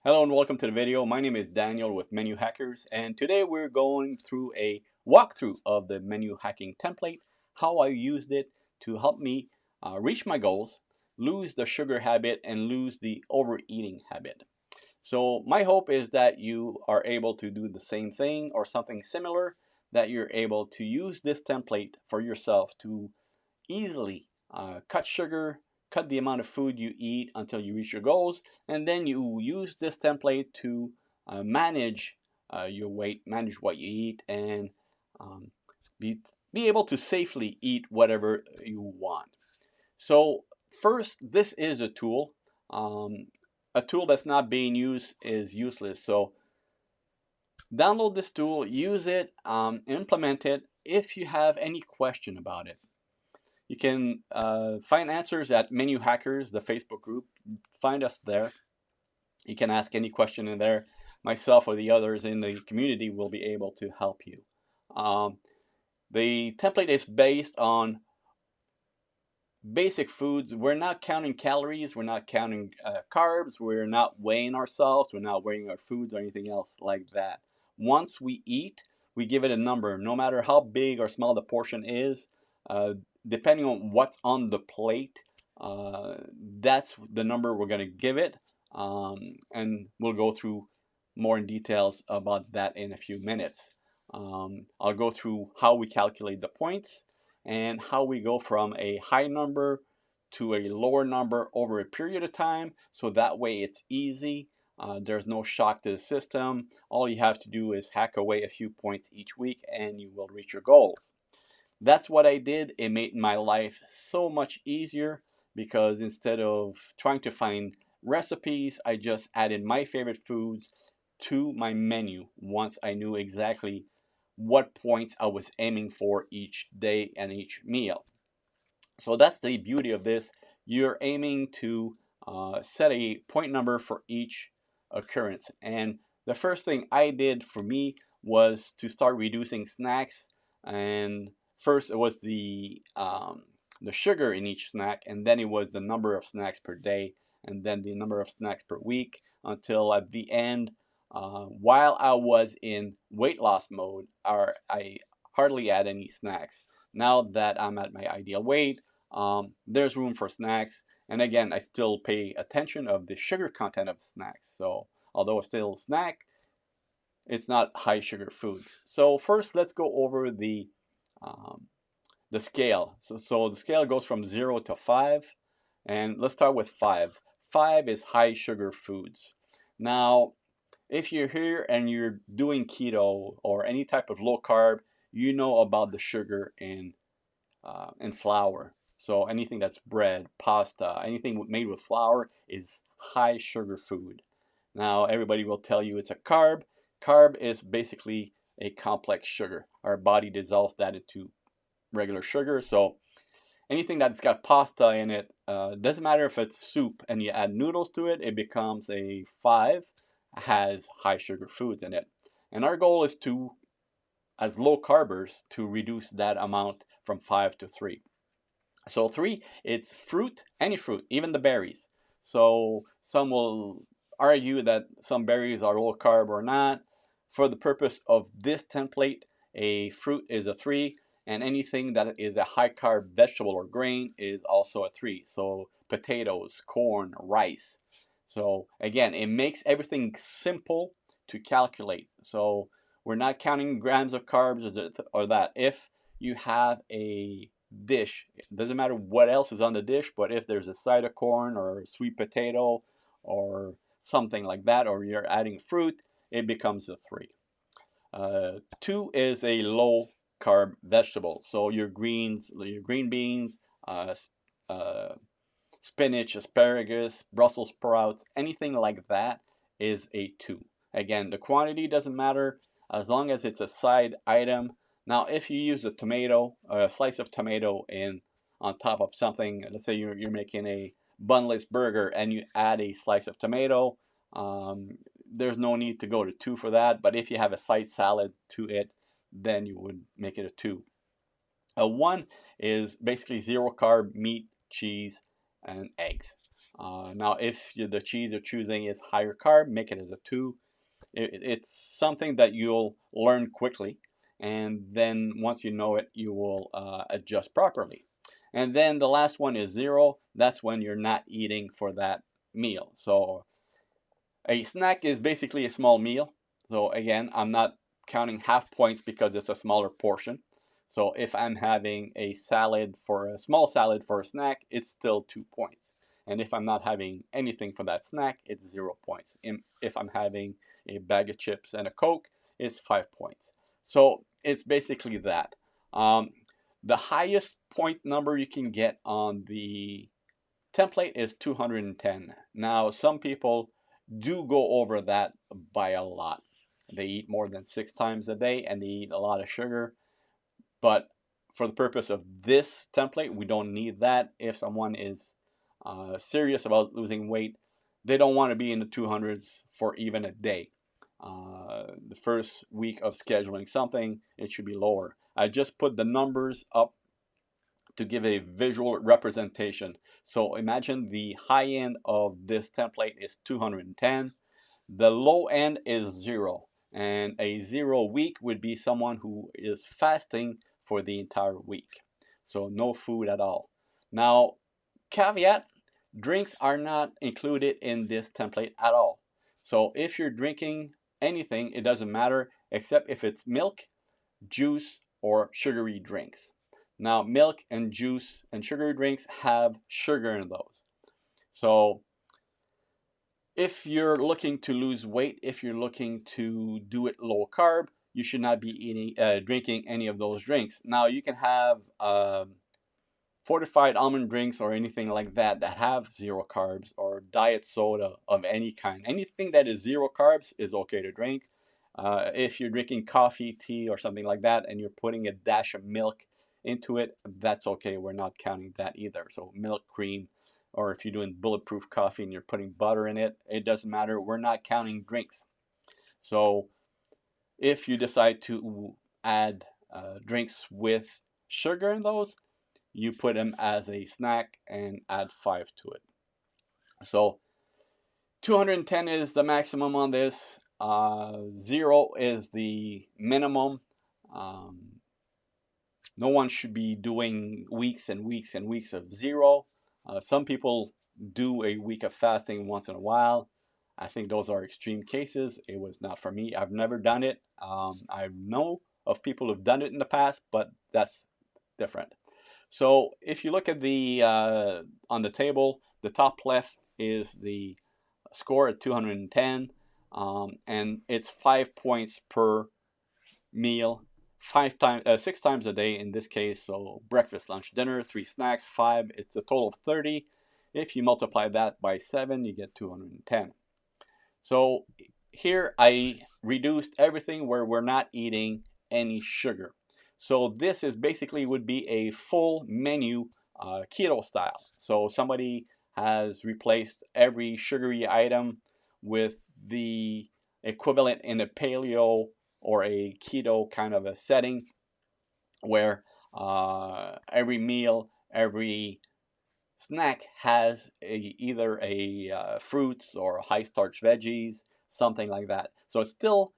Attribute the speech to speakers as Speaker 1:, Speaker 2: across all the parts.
Speaker 1: Hello and welcome to the video. My name is Daniel with Menu Hackers, and today we're going through a walkthrough of the menu hacking template, how I used it to help me reach my goals, lose the sugar habit, and lose the overeating habit. So my hope is that you are able to do the same thing or something similar, that you're able to use this template for yourself to easily cut sugar, cut the amount of food you eat until you reach your goals, and then you use this template to manage your weight, manage what you eat, and um, be, be able to safely eat whatever you want. So first, this is a tool. A tool that's not being used is useless. So download this tool, use it, implement it. If you have any question about it, you can find answers at Menu Hackers, the Facebook group. Find us there. You can ask any question in there. Myself or the others in the community will be able to help you. The template is based on basic foods. We're not counting calories. We're not counting carbs. We're not weighing ourselves. We're not weighing our foods or anything else like that. Once we eat, we give it a number. No matter how big or small the portion is, uh, depending on what's on the plate, that's the number we're going to give it. And we'll go through more in details about that in a few minutes. I'll go through how we calculate the points and how we go from a high number to a lower number over a period of time, so that way it's easy. There's no shock to the system. All you have to do is hack away a few points each week and you will reach your goals. That's what I did. It made my life so much easier because instead of trying to find recipes, I just added my favorite foods to my menu once I knew exactly what points I was aiming for each day and each meal. So that's the beauty of this. You're aiming to set a point number for each occurrence. And the first thing I did for me was to start reducing snacks. And first it was the sugar in each snack, and then it was the number of snacks per day, and then the number of snacks per week, until at the end, while I was in weight loss mode, I hardly had any snacks. Now that I'm at my ideal weight, there's room for snacks. And again, I still pay attention of the sugar content of the snacks. So although it's still a snack, it's not high sugar foods. So first, let's go over um, the scale. So the scale goes from 0 to 5. And let's start with 5. 5 is high sugar foods. Now, if you're here and you're doing keto or any type of low carb, you know about the sugar in flour. So anything that's bread, pasta, anything made with flour is high sugar food. Now everybody will tell you it's a carb. Carb is basically a complex sugar. Our body dissolves that into regular sugar. So anything that's got pasta in it, doesn't matter if it's soup and you add noodles to it, it becomes a 5, has high sugar foods in it. And our goal is to, as low carbers, to reduce that amount from 5 to 3. So 3, it's fruit, any fruit, even the berries. So some will argue that some berries are low carb or not. For the purpose of this template, a fruit is a 3, and anything that is a high carb vegetable or grain is also a 3. So potatoes, corn, rice. So again, it makes everything simple to calculate. So we're not counting grams of carbs or that. If you have a dish, it doesn't matter what else is on the dish, but if there's a side of corn or a sweet potato or something like that, or you're adding fruit, it becomes a 3. 2 is a low carb vegetable. So your greens, your green beans, uh, spinach, asparagus, Brussels sprouts, anything like that is a 2. Again, the quantity doesn't matter as long as it's a side item. Now, if you use a tomato, a slice of tomato in on top of something, let's say you're making a bunless burger and you add a slice of tomato, there's no need to go to 2 for that. But if you have a side salad to it, then you would make it a 2. A 1 is basically zero carb meat, cheese, and eggs. Now, if the cheese you're choosing is higher carb, make it as a 2. It's something that you'll learn quickly, and then once you know it, you will adjust properly. And then the last one is 0. That's when you're not eating for that meal. So a snack is basically a small meal. So again, I'm not counting half points because it's a smaller portion. So if I'm having a small salad for a snack, it's still 2 points. And if I'm not having anything for that snack, it's 0 points. If I'm having a bag of chips and a Coke, it's 5 points. So it's basically that. Um, the highest point number you can get on the template is 210. Now, some people do go over that by a lot. They eat more than 6 times a day and they eat a lot of sugar. But for the purpose of this template, we don't need that. If someone is serious about losing weight, they don't want to be in the 200s for even a day. The first week of scheduling something, it should be lower. I just put the numbers up to give a visual representation. So imagine the high end of this template is 210. The low end is 0. And a 0 week would be someone who is fasting for the entire week. So no food at all. Now, caveat, drinks are not included in this template at all. So if you're drinking anything, it doesn't matter except if it's milk, juice, or sugary drinks. Now, milk and juice and sugary drinks have sugar in those. So if you're looking to lose weight, if you're looking to do it low carb, you should not be drinking any of those drinks. Now, you can have fortified almond drinks or anything like that that have 0 carbs, or diet soda of any kind. Anything that is 0 carbs is okay to drink. If you're drinking coffee, tea, or something like that, and you're putting a dash of milk into it, that's okay. We're not counting that either. So milk, cream, or if you're doing bulletproof coffee and you're putting butter in it, it doesn't matter. We're not counting drinks. So if you decide to add drinks with sugar in those, you put them as a snack and add 5 to it. So 210 is the maximum on this. 0 is the minimum. No one should be doing weeks and weeks and weeks of 0. Some people do a week of fasting once in a while. I think those are extreme cases. It was not for me. I've never done it. I know of people who've done it in the past, but that's different. So if you look at the on the table, the top left is the score at 210, and it's 5 points per meal, 6 times a day in this case. So breakfast, lunch, dinner, 3 snacks, 5. It's a total of 30. If you multiply that by 7, you get 210. So here I reduced everything where we're not eating any sugar. So this is basically would be a full menu keto style. So somebody has replaced every sugary item with the equivalent in a paleo or a keto kind of a setting, where every meal, every snack has either a fruits or high starch veggies, something like that. So it's still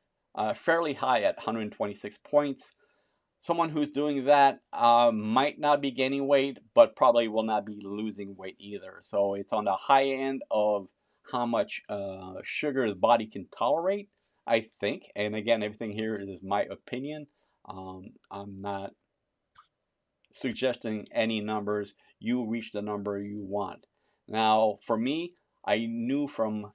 Speaker 1: fairly high at 126 points. Someone who's doing that might not be gaining weight, but probably will not be losing weight either. So it's on the high end of how much sugar the body can tolerate, I think. And again, everything here is my opinion. I'm not suggesting any numbers. You reach the number you want. Now, for me, I knew from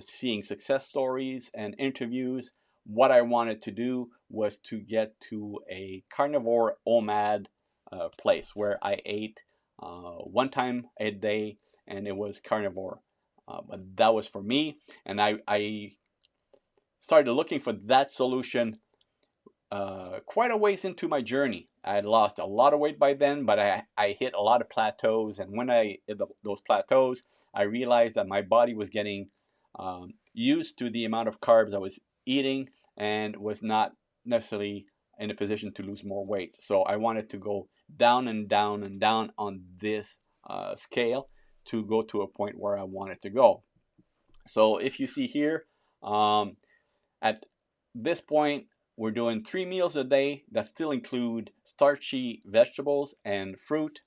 Speaker 1: seeing success stories and interviews, what I wanted to do was to get to a carnivore OMAD place where I ate 1 time a day and it was carnivore. But that was for me, and I started looking for that solution quite a ways into my journey. I had lost a lot of weight by then, but I hit a lot of plateaus. And when I hit those plateaus, I realized that my body was getting used to the amount of carbs I was eating and was not necessarily in a position to lose more weight. So I wanted to go down and down and down on this scale to go to a point where I want it to go. So if you see here, at this point, we're doing 3 meals a day that still include starchy vegetables and fruit,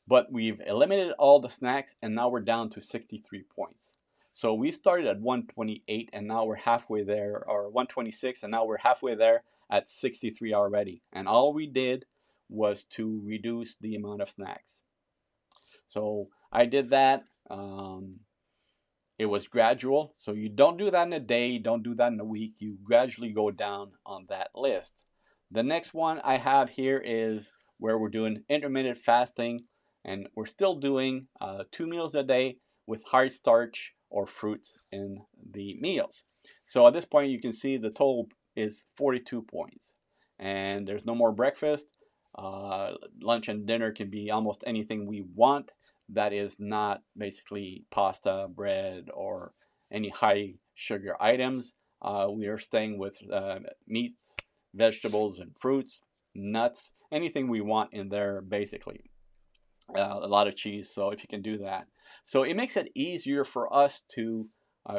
Speaker 1: but we've eliminated all the snacks and now we're down to 63 points. So we started at 128 and now we're halfway there, or 126, and now we're halfway there at 63 already. And all we did was to reduce the amount of snacks. So I did that. It was gradual. So you don't do that in a day, you don't do that in a week. You gradually go down on that list. The next one I have here is where we're doing intermittent fasting, and we're still doing 2 meals a day with hard starch or fruits in the meals. So at this point, you can see the total is 42 points. And there's no more breakfast. Lunch and dinner can be almost anything we want that is not basically pasta, bread, or any high sugar items. We are staying with meats, vegetables, and fruits, nuts, anything we want in there basically. A lot of cheese, so if you can do that. So it makes it easier for us to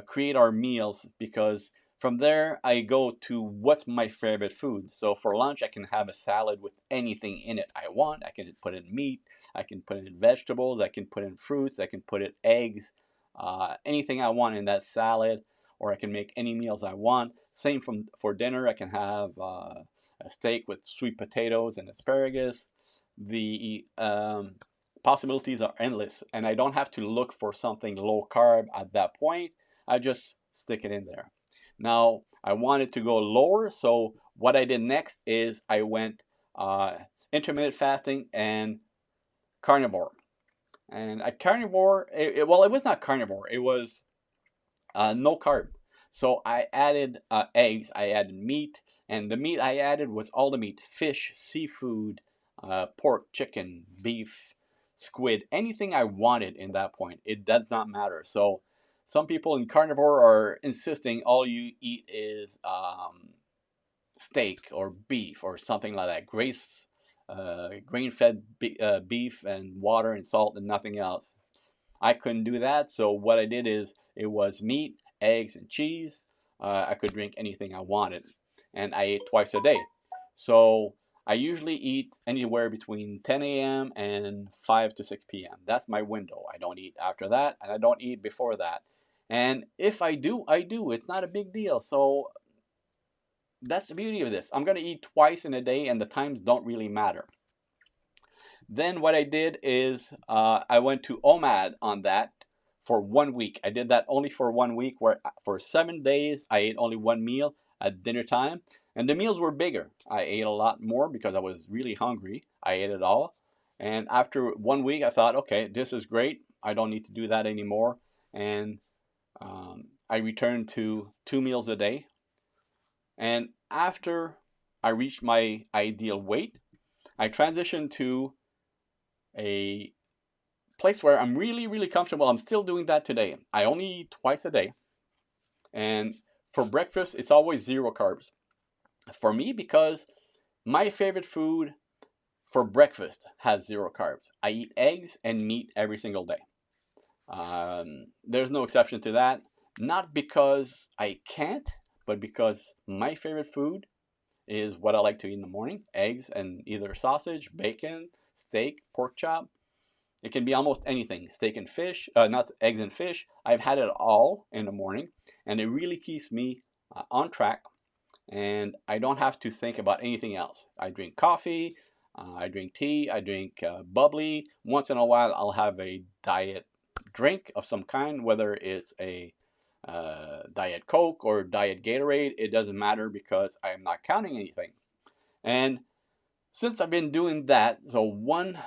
Speaker 1: create our meals, because from there I go to what's my favorite food. So for lunch I can have a salad with anything in it I want. I can put in meat, I can put in vegetables, I can put in fruits, I can put in eggs, anything I want in that salad, or I can make any meals I want. Same for dinner, I can have a steak with sweet potatoes and asparagus. The possibilities are endless, and I don't have to look for something low carb at that point. I just stick it in there. Now I wanted to go lower, so what I did next is I went intermittent fasting and carnivore. And at carnivore, well, it was not carnivore, it was no carb. So I added eggs, I added meat, and the meat I added was all the meat: fish, seafood, pork, chicken, beef, squid, anything I wanted in that point. It does not matter. So some people in carnivore are insisting all you eat is steak or beef or something like that. Grain-fed beef and water and salt and nothing else. I couldn't do that, so what I did is it was meat, eggs, and cheese. I could drink anything I wanted, and I ate twice a day. So I usually eat anywhere between 10 a.m. and 5 to 6 p.m. That's my window. I don't eat after that, and I don't eat before that. And if I do, I do. It's not a big deal. So that's the beauty of this. I'm going to eat twice in a day, and the times don't really matter. Then what I did is I went to OMAD on that for 1 week. I did that only for 1 week, where for 7 days I ate only one meal at dinner time. And the meals were bigger. I ate a lot more because I was really hungry. I ate it all. And after 1 week, I thought, okay, this is great. I don't need to do that anymore. And I returned to 2 meals a day. And after I reached my ideal weight, I transitioned to a place where I'm really, really comfortable. I'm still doing that today. I only eat twice a day. And for breakfast, it's always 0 carbs. For me, because my favorite food for breakfast has 0 carbs. I eat eggs and meat every single day. There's no exception to that. Not because I can't, but because my favorite food is what I like to eat in the morning: eggs and either sausage, bacon, steak, pork chop. It can be almost anything. Steak and fish, not eggs and fish. I've had it all in the morning, and it really keeps me on track, and I don't have to think about anything else. I drink coffee, I drink tea, I drink bubbly. Once in a while, I'll have a diet drink of some kind, whether it's a Diet Coke or Diet Gatorade. It doesn't matter because I am not counting anything. And since I've been doing that, so 1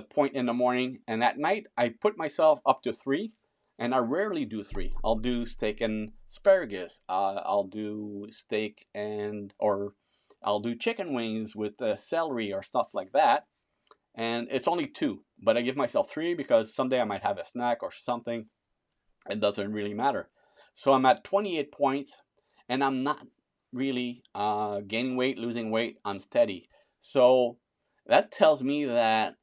Speaker 1: point in the morning, and at night I put myself up to 3, and I rarely do 3. I'll do steak and asparagus. I'll do steak or I'll do chicken wings with celery or stuff like that. And it's only 2, but I give myself 3 because someday I might have a snack or something. It doesn't really matter. So I'm at 28 points, and I'm not really gaining weight, losing weight. I'm steady. So that tells me that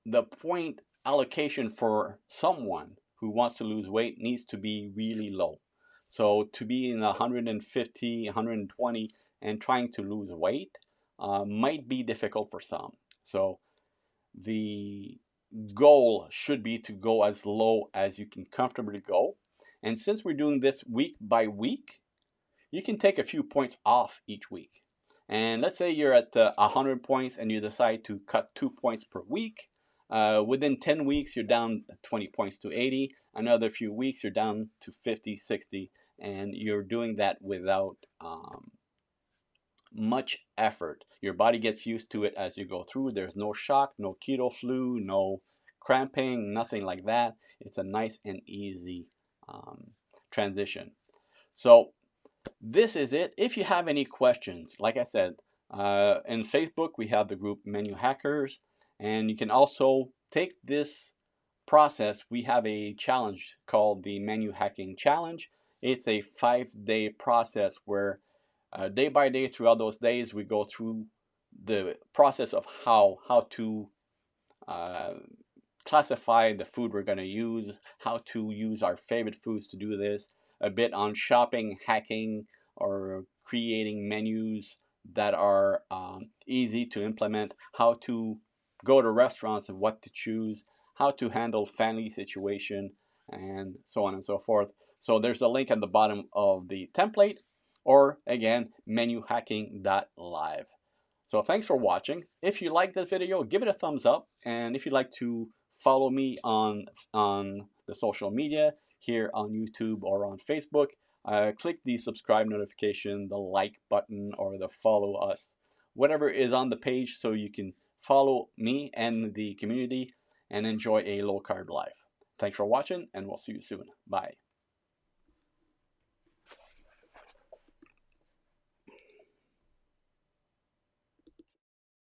Speaker 1: the point allocation for someone who wants to lose weight needs to be really low. So to be in 150, 120 and trying to lose weight might be difficult for some. So the goal should be to go as low as you can comfortably go. And since we're doing this week by week, you can take a few points off each week. And let's say you're at 100 points and you decide to cut 2 points per week. Within 10 weeks, you're down 20 points to 80. Another few weeks, you're down to 50, 60. And you're doing that without much effort. Your body gets used to it as you go through. There's no shock, no keto flu, no cramping, nothing like that. It's a nice and easy transition. So this is it. If you have any questions, like I said, in Facebook we have the group Menu Hackers, and you can also take this process. We have a challenge called the Menu Hacking Challenge. It's a 5-day process where day by day throughout those days we go through the process of how to classify the food we're going to use, how to use our favorite foods to do this, a bit on shopping, hacking, or creating menus that are easy to implement, how to go to restaurants and what to choose, how to handle family situation, and so on and so forth. So there's a link at the bottom of the template, or again, menuhacking.live. So thanks for watching. If you like this video, give it a thumbs up. And if you'd like to follow me on the social media here on YouTube or on Facebook, click the subscribe notification, the like button, or the follow us, whatever is on the page, so you can follow me and the community and enjoy a low carb life. Thanks for watching, and we'll see you soon. Bye.